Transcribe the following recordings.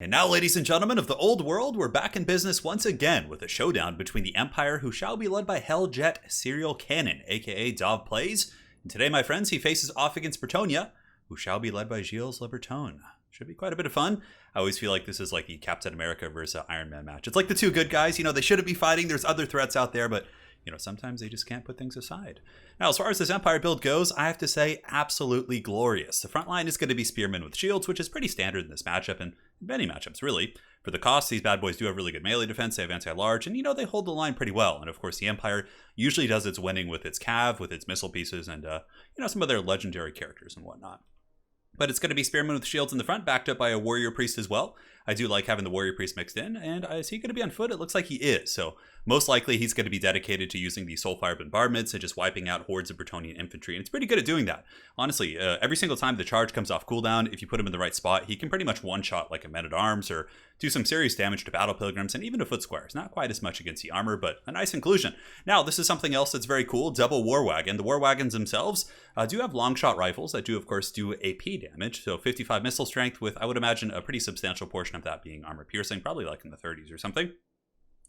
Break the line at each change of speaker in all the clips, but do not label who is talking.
And now, ladies and gentlemen of the old world, we're back in business once again with a showdown between the Empire, who shall be led by Helljet Serial Cannon, aka Dov Plays. And today, my friends, he faces off against Bretonnia, who shall be led by Gilles Le Breton. Should be quite a bit of fun. I always feel like this is like the Captain America versus Iron Man match. It's like the two good guys, they shouldn't be fighting. There's other threats out there, but sometimes they just can't put things aside. Now, as far as this Empire build goes, I have to say, absolutely glorious. The front line is going to be Spearmen with shields, which is pretty standard in this matchup, and many matchups, really. For the cost, these bad boys do have really good melee defense, they have anti-large, and they hold the line pretty well. And of course, the Empire usually does its winning with its cav, with its missile pieces, and some of their legendary characters and whatnot. But it's going to be Spearmen with shields in the front, backed up by a Warrior Priest as well. I do like having the Warrior Priest mixed in, and is he going to be on foot? It looks like he is, so most likely he's going to be dedicated to using the Soulfire bombardments and just wiping out hordes of Bretonnian infantry, and it's pretty good at doing that. Honestly, every single time the charge comes off cooldown, if you put him in the right spot, he can pretty much one-shot like a Men-at-Arms or do some serious damage to Battle Pilgrims and even to Foot Squires. Not quite as much against the armor, but a nice inclusion. Now, this is something else that's very cool, double War Wagon. The War Wagons themselves do have long shot rifles that do, of course, do AP damage, so 55 missile strength with, I would imagine, a pretty substantial portion of that being armor piercing, probably like in the 30s or something.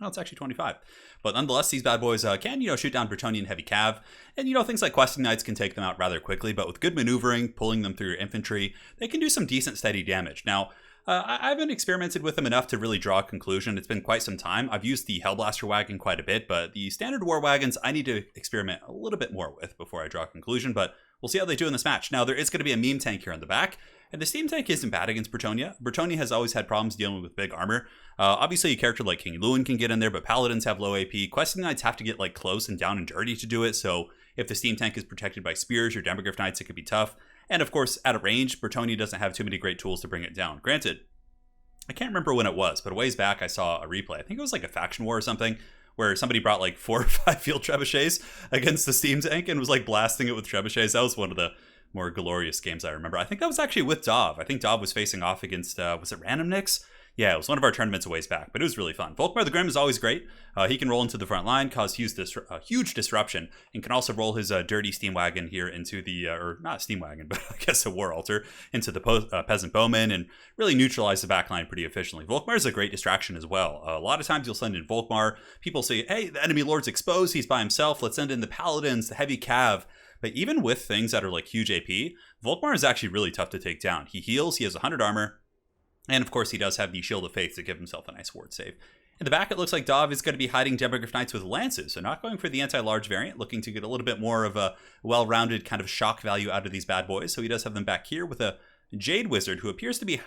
No, it's actually 25. But nonetheless, these bad boys can, shoot down Bretonnian heavy cav. And, things like Questing Knights can take them out rather quickly. But with good maneuvering, pulling them through your infantry, they can do some decent steady damage. Now, I haven't experimented with them enough to really draw a conclusion. It's been quite some time. I've used the Hellblaster wagon quite a bit, but the standard war wagons I need to experiment a little bit more with before I draw a conclusion. But we'll see how they do in this match. Now, there is going to be a meme tank here in the back. And the steam tank isn't bad against Bretonnia. Bretonnia has always had problems dealing with big armor. Obviously, a character like King Lewin can get in there, but Paladins have low AP. Questing Knights have to get close and down and dirty to do it, so if the steam tank is protected by spears or Demogryph Knights, it could be tough. And of course, at a range, Bretonnia doesn't have too many great tools to bring it down. Granted, I can't remember when it was, but a ways back I saw a replay. I think it was like a faction war or something, where somebody brought 4 or 5 field trebuchets against the steam tank and was blasting it with trebuchets. That was one of the more glorious games I remember. I think that was actually with Dov. I think Dov was facing off against, was it Random Nicks? Yeah, it was one of our tournaments a ways back, but it was really fun. VOLKMAR the Grim is always great. He can roll into the front line, cause huge disruption, and can also roll his dirty steam wagon here into the, or not steam wagon, but I guess a war altar, into the peasant bowman, and really neutralize the backline pretty efficiently. VOLKMAR is a great distraction as well. A lot of times you'll send in VOLKMAR, people say, hey, the enemy lord's exposed, he's by himself, let's send in the paladins, the heavy cav. But even with things that are huge AP, VOLKMAR is actually really tough to take down. He heals, he has 100 armor, and of course he does have the Shield of Faith to give himself a nice ward save. In the back, it looks like Dov is going to be hiding Demogryph Knights with lances, so not going for the anti-large variant, looking to get a little bit more of a well-rounded kind of shock value out of these bad boys. So he does have them back here with a Jade Wizard, who appears to be,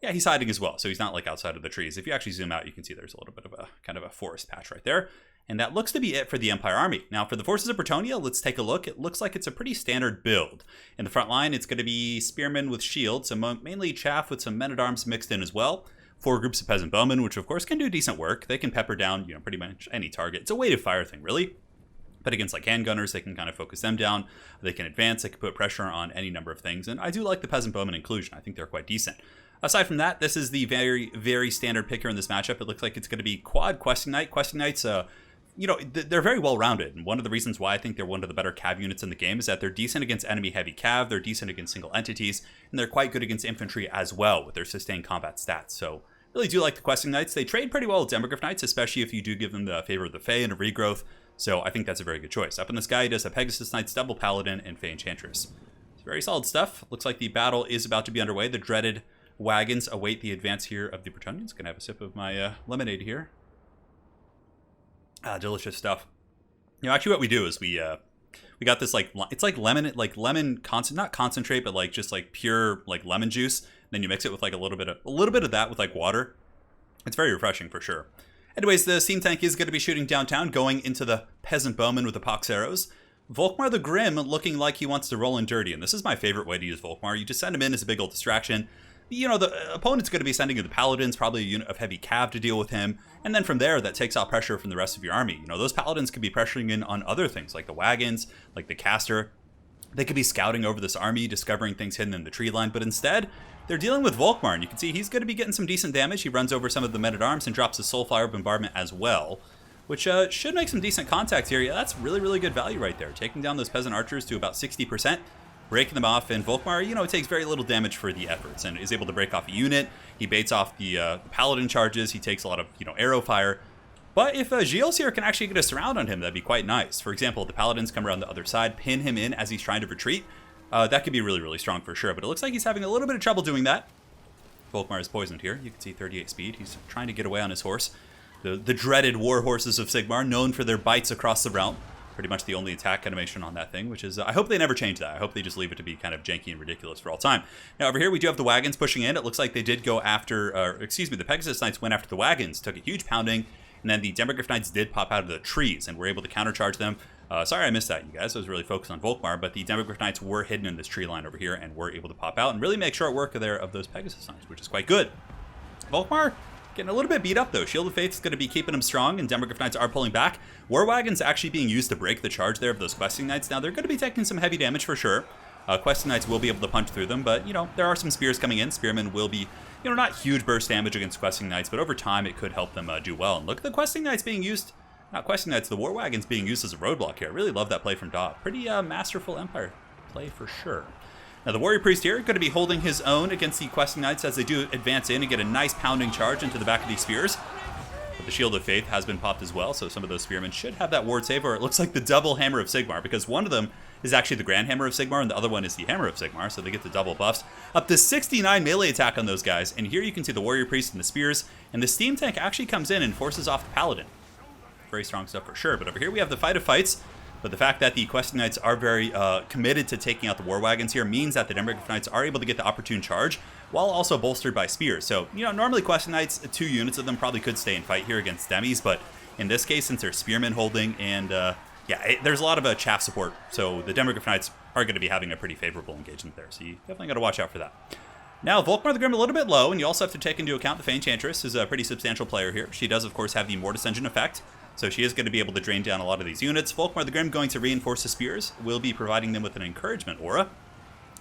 yeah, he's hiding as well, so he's not outside of the trees. If you actually zoom out, you can see there's a little bit of a kind of a forest patch right there. And that looks to be it for the Empire Army. Now, for the forces of Bretonnia, let's take a look. It looks like it's a pretty standard build. In the front line, it's going to be Spearmen with shields, and mainly chaff with some Men-at-Arms mixed in as well. 4 groups of Peasant Bowmen, which of course can do decent work. They can pepper down, pretty much any target. It's a weighted fire thing, really. But against handgunners, they can kind of focus them down. They can advance, they can put pressure on any number of things. And I do like the Peasant Bowman inclusion. I think they're quite decent. Aside from that, this is the very, very standard pick here in this matchup. It looks like it's going to be quad Questing Knight. Questing Knights, they're very well-rounded, and one of the reasons why I think they're one of the better cav units in the game is that they're decent against enemy heavy cav, they're decent against single entities, and they're quite good against infantry as well with their sustained combat stats. So really do like the Questing Knights. They trade pretty well with Demogryph Knights, especially if you do give them the favor of the Fae and a regrowth, so I think that's a very good choice. Up in the sky, he does a Pegasus Knights, Double Paladin, and Fae Enchantress. It's very solid stuff. Looks like the battle is about to be underway. The dreaded wagons await the advance here of the Bretonnians. Gonna have a sip of my lemonade here. Delicious stuff. Actually what we do is we got this it's like lemon not concentrate, but just pure lemon juice. Then you mix it with a little bit of that with water. It's very refreshing for sure. Anyways, the steam tank is going to be shooting downtown, going into the peasant bowman with the pox arrows. VOLKMAR the Grim looking like he wants to roll in dirty, and this is my favorite way to use VOLKMAR. You just send him in as a big old distraction. The opponent's going to be sending in the Paladins, probably a unit of heavy cav to deal with him, and then from there, that takes out pressure from the rest of your army. Those Paladins could be pressuring in on other things, like the wagons, like the caster. They could be scouting over this army, discovering things hidden in the tree line, but instead, they're dealing with VOLKMAR, and you can see he's going to be getting some decent damage. He runs over some of the Men-at-Arms and drops a Soulfire bombardment as well, which should make some decent contact here. Yeah, that's really, really good value right there, taking down those peasant archers to about 60%. breaking them off, and VOLKMAR, it takes very little damage for the efforts and is able to break off a unit. He baits off the Paladin charges. He takes a lot of, arrow fire. But if Gilles here can actually get a surround on him, that'd be quite nice. For example, the Paladins come around the other side, pin him in as he's trying to retreat. That could be really, really strong for sure. But it looks like he's having a little bit of trouble doing that. Volkmar is poisoned here. You can see 38 speed. He's trying to get away on his horse. The dreaded war horses of Sigmar, known for their bites across the realm. Pretty much the only attack animation on that thing, which is, I hope they never change that. I hope they just leave it to be kind of janky and ridiculous for all time. Now, over here, we do have the wagons pushing in. It looks like they did go after, the Pegasus Knights went after the wagons, took a huge pounding, and then the Demogryph Knights did pop out of the trees and were able to countercharge them. Sorry I missed that, you guys. I was really focused on Volkmar, but the Demogryph Knights were hidden in this tree line over here and were able to pop out and really make short work of those Pegasus Knights, which is quite good. Volkmar getting a little bit beat up, though. Shield of Faith is going to be keeping him strong, and Demogryph Knights are pulling back. War Wagons actually being used to break the charge there of those Questing Knights. Now, they're going to be taking some heavy damage for sure. Questing Knights will be able to punch through them, but, there are some spears coming in. Spearmen will be, not huge burst damage against Questing Knights, but over time it could help them do well. And look at the Questing Knights being used, not Questing Knights, the War Wagons being used as a roadblock here. I really love that play from Daw. Pretty masterful Empire play for sure. Now, the Warrior Priest here going to be holding his own against the Questing Knights as they do advance in and get a nice pounding charge into the back of these spears. But the Shield of Faith has been popped as well, so some of those spearmen should have that ward save, or it looks like the double Hammer of Sigmar, because one of them is actually the Grand Hammer of Sigmar, and the other one is the Hammer of Sigmar, so they get the double buffs. Up to 69 melee attack on those guys, and here you can see the Warrior Priest and the spears, and the Steam Tank actually comes in and forces off the Paladin. Very strong stuff for sure, but over here we have the Fight of Fights. But the fact that the Questing Knights are very committed to taking out the War Wagons here means that the Demogryph Knights are able to get the opportune charge, while also bolstered by spears. So, normally Questing Knights, 2 units of them probably could stay and fight here against Demis, but in this case, since they're spearmen holding, and there's a lot of chaff support, so the Demogryph Knights are going to be having a pretty favorable engagement there, so you definitely got to watch out for that. Now, Volkmar the Grim a little bit low, and you also have to take into account the Fey Enchantress is a pretty substantial player here. She does, of course, have the Mortis Engine effect, so she is going to be able to drain down a lot of these units. Volkmar the Grim going to reinforce the spears, will be providing them with an encouragement aura,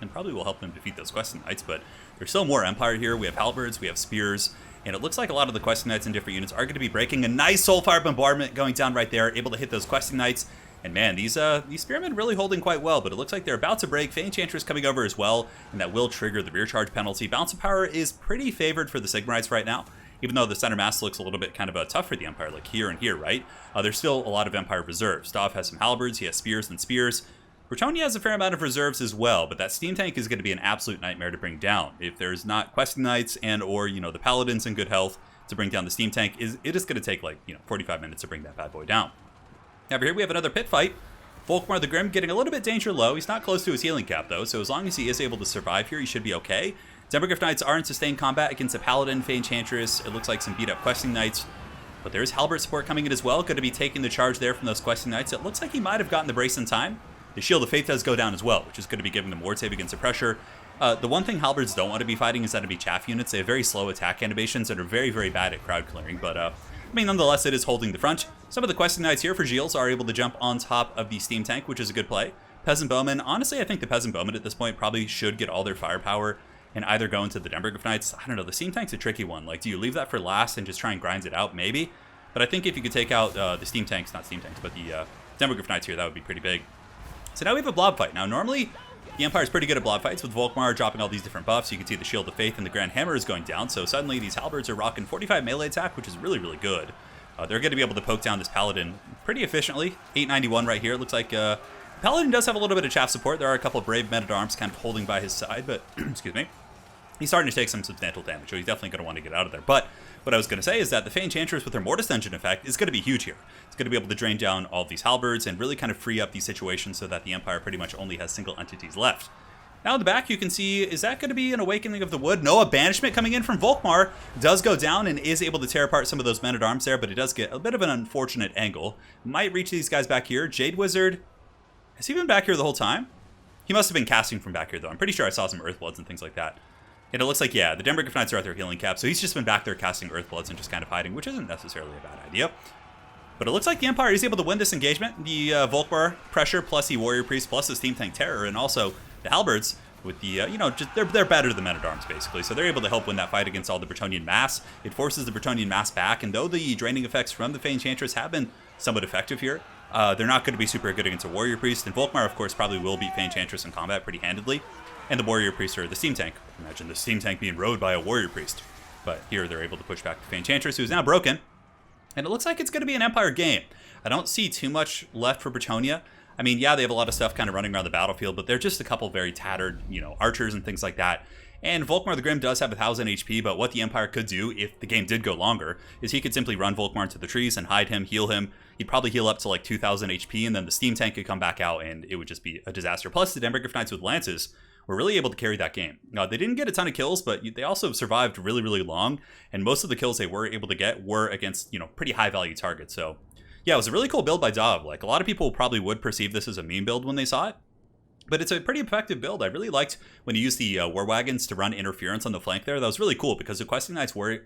and probably will help them defeat those Questing Knights, but there's still more Empire here. We have halberds, we have spears, and it looks like a lot of the Questing Knights in different units are going to be breaking. A nice Soulfire Bombardment going down right there, able to hit those Questing Knights. And man, these spearmen really holding quite well, but it looks like they're about to break. Fey Enchantress coming over as well, and that will trigger the rear charge penalty. Balance of power is pretty favored for the Sigmarites right now, even though the center mass looks a little bit kind of tough for the Empire, like here and here, right? There's still a lot of Empire reserves. Stav has some halberds, he has spears and spears. Bretonnia has a fair amount of reserves as well, but that Steam Tank is going to be an absolute nightmare to bring down. If there's not Questing Knights and or, the Paladins in good health to bring down the Steam Tank, it is going to take 45 minutes to bring that bad boy down. Over here we have another pit fight. Volkmar the Grim getting a little bit danger low. He's not close to his healing cap, though, so as long as he is able to survive here, he should be okay. Demogryph Knights are in sustained combat against a Paladin, Fey Enchantress. It looks like some beat-up Questing Knights, but there's Halberd support coming in as well. Going to be taking the charge there from those Questing Knights. It looks like he might have gotten the brace in time. The Shield of Faith does go down as well, which is going to be giving them ward save against the pressure. The one thing Halberds don't want to be fighting is enemy chaff units. They have very slow attack animations and are very, very bad at crowd clearing, but nonetheless, it is holding the front. Some of the Questing Knights here for Gilles are able to jump on top of the Steam Tank, which is a good play. Peasant Bowmen, honestly, I think the Peasant Bowmen at this point probably should get all their firepower and either go into the Demogryph Knights. I don't know, the Steam Tank's a tricky one. Do you leave that for last and just try and grind it out? Maybe. But I think if you could take out the Steam Tanks, not Steam Tanks, but the Demogryph Knights here, that would be pretty big. So now we have a blob fight. Now, normally, the Empire is pretty good at blob fights with Volkmar dropping all these different buffs. You can see the Shield of Faith and the Grand Hammer is going down, so suddenly these halberds are rocking 45 melee attack, which is really, really good. They're going to be able to poke down this Paladin pretty efficiently. 891 right here. It looks like Paladin does have a little bit of chaff support. There are a couple of brave men-at-arms kind of holding by his side, but, excuse me, he's starting to take some substantial damage, so he's definitely going to want to get out of there. But what I was going to say is that the Fey Enchantress with her Mortis Engine effect is going to be huge here. It's going to be able to drain down all of these halberds and really kind of free up these situations so that the Empire pretty much only has single entities left. Now in the back, you can see, is that going to be an Awakening of the Wood? No, a Banishment coming in from Volkmar does go down and is able to tear apart some of those men-at-arms there, but it does get a bit of an unfortunate angle. Might reach these guys back here. Jade Wizard, has he been back here the whole time? He must have been casting from back here, though. I'm pretty sure I saw some Earthbloods and things like that. And it looks like, yeah, the Demogryph Knights are at their healing cap, so he's just been back there casting Earthbloods and just kind of hiding, which isn't necessarily a bad idea. But it looks like the Empire is able to win this engagement. The Volkmar pressure plus the Warrior Priest plus the Steam Tank Terror and also the Halberds with the, they're better than Men-at-Arms, basically. So they're able to help win that fight against all the Bretonnian mass. It forces the Bretonnian mass back, and though the draining effects from the Fey Enchantress have been somewhat effective here, they're not going to be super good against a Warrior Priest. And Volkmar, of course, probably will beat Fey Enchantress in combat pretty handedly. And the Warrior Priest, or the Steam Tank. Imagine the Steam Tank being rode by a Warrior Priest. But here they're able to push back to Enchantress, who's now broken. And it looks like it's going to be an Empire game. I don't see too much left for Bretonnia. I mean, yeah, they have a lot of stuff kind of running around the battlefield, but they're just a couple very tattered, archers and things like that. And Volkmar the Grim does have 1,000 HP, but what the Empire could do, if the game did go longer, is he could simply run Volkmar into the trees and hide him, heal him. He'd probably heal up to like 2,000 HP, and then the steam tank could come back out, and it would just be a disaster. Plus, the Demogryph Knights with lances were really able to carry that game. They didn't get a ton of kills, but they also survived really, really long, and most of the kills they were able to get were against, pretty high-value targets. So, yeah, it was a really cool build by Dov. Like, a lot of people probably would perceive this as a meme build when they saw it, but it's a pretty effective build. I really liked when you used the War Wagons to run interference on the flank there. That was really cool because the Questing Knights were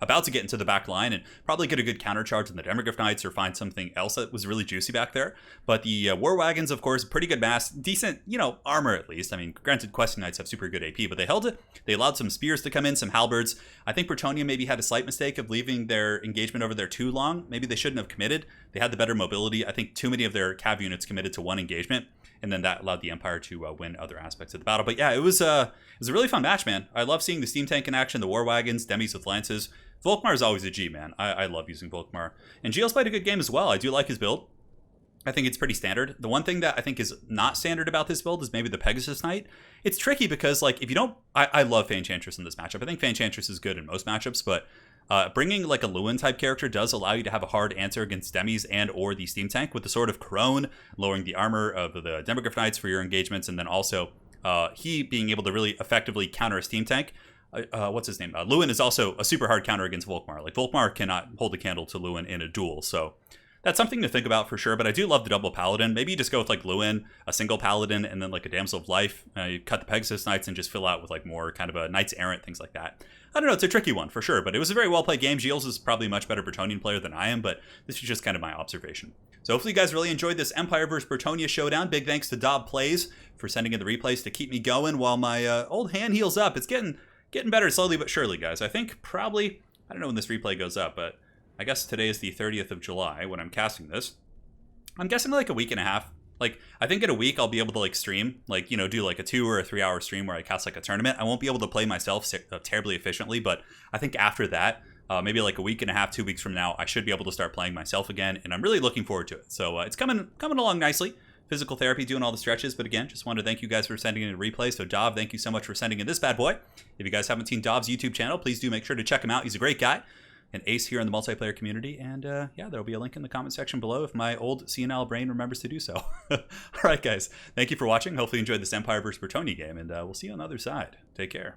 about to get into the back line and probably get a good counter charge on the Demogryph Knights or find something else that was really juicy back there. But the War Wagons, of course, pretty good mass, decent, armor at least. I mean, granted, Questing Knights have super good AP, but they held it. They allowed some spears to come in, some halberds. I think Bretonnia maybe had a slight mistake of leaving their engagement over there too long. Maybe they shouldn't have committed. They had the better mobility. I think too many of their cav units committed to one engagement, and then that allowed the Empire to win other aspects of the battle. But yeah, it was a really fun match, man. I love seeing the steam tank in action, the War Wagons, Demis with lances. Volkmar is always a G, man. I love using Volkmar. And GL's played a good game as well. I do like his build. I think it's pretty standard. The one thing that I think is not standard about this build is maybe the Pegasus Knight. It's tricky because, like, if you don't... I love Enchantress in this matchup. I think Enchantress is good in most matchups, but bringing like a Lewin type character does allow you to have a hard answer against Demis and or the steam tank with the Sword of Corone, lowering the armor of the Demogryph Knights for your engagements, and then also he being able to really effectively counter a steam tank. What's his name? Lewin is also a super hard counter against Volkmar. Like, Volkmar cannot hold a candle to Lewin in a duel, so that's something to think about for sure. But I do love the double Paladin. Maybe you just go with like Lewin, a single Paladin, and then like a Damsel of Life. You cut the Pegasus Knights and just fill out with like more kind of a Knights Errant, things like that. I don't know, it's a tricky one for sure, but it was a very well-played game. Gilles is probably a much better Bretonnian player than I am, but this is just kind of my observation. So hopefully you guys really enjoyed this Empire vs. Bretonnia showdown. Big thanks to Dob Plays for sending in the replays to keep me going while my old hand heals up. It's getting better slowly but surely, guys. I think probably, I don't know when this replay goes up, but I guess today is the 30th of July when I'm casting this. I'm guessing like a week and a half. Like, I think in a week I'll be able to like stream, like, do like a 2 or a 3 hour stream where I cast like a tournament. I won't be able to play myself terribly efficiently, but I think after that, maybe like a week and a half, 2 weeks from now, I should be able to start playing myself again, and I'm really looking forward to it. So it's coming along nicely. Physical therapy, doing all the stretches, but again, just wanted to thank you guys for sending in a replay. So Dov, thank you so much for sending in this bad boy. If you guys haven't seen Dov's YouTube channel, please do make sure to check him out. He's a great guy. An ace here in the multiplayer community, and yeah, there'll be a link in the comment section below if my old senile brain remembers to do so. All right, guys, thank you for watching. Hopefully you enjoyed this Empire vs. Bretonnia game, and we'll see you on the other side. Take care.